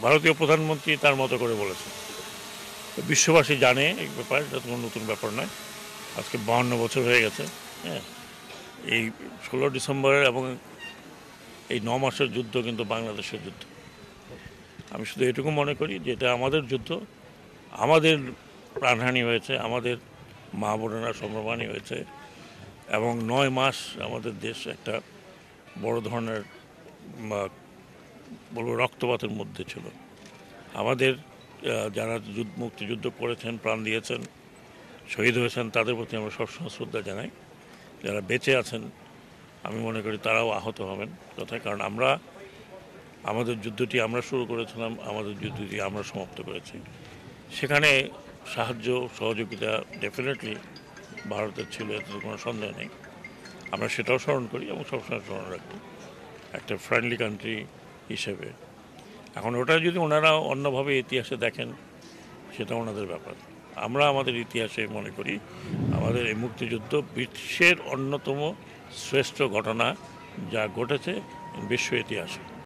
ভারতীয় প্রধানমন্ত্রী তার মতো করে বলেছেন। বিশ্ববাসী জানে এই ব্যাপার, এটা কোনো নতুন ব্যাপার নয়। আজকে 52 বছর হয়ে গেছে। হ্যাঁ, এই 16 ডিসেম্বরের এবং এই 9 মাসের যুদ্ধ কিন্তু বাংলাদেশের যুদ্ধ। আমি শুধু এটুকু মনে করি যে এটা আমাদের যুদ্ধ, আমাদের প্রাণহানি হয়েছে, আমাদের মা বোনেরা সম্ভ্রমানি হয়েছে এবং 9 মাস আমাদের দেশ একটা বড় ধরনের বলবো রক্তপাতের মধ্যে ছিল। আমাদের যারা মুক্তিযুদ্ধ করেছেন, প্রাণ দিয়েছেন, শহীদ হয়েছেন, তাদের প্রতি আমরা সবসময় শ্রদ্ধা জানাই। যারা বেঁচে আছেন আমি মনে করি তারাও আহত হবেন কথায়, কারণ আমরা আমাদের যুদ্ধটি আমরা শুরু করেছিলাম, আমাদের যুদ্ধটি আমরা সমাপ্ত করেছি। সেখানে সাহায্য সহযোগিতা ডেফিনেটলি ভারতের ছিল, এতে কোনো সন্দেহ নেই। আমরা সেটাও স্মরণ করি এবং সবসময় স্মরণ রাখি একটা ফ্রেন্ডলি কান্ট্রি হিসেবে। এখন ওটা যদি ওনারা অন্যভাবে ইতিহাসে দেখেন সেটা ওনাদের ব্যাপার। আমরা আমাদের ইতিহাসে মনে করি আমাদের এই মুক্তিযুদ্ধ বিশ্বের অন্যতম শ্রেষ্ঠ ঘটনা যা ঘটেছে বিশ্ব ইতিহাসে।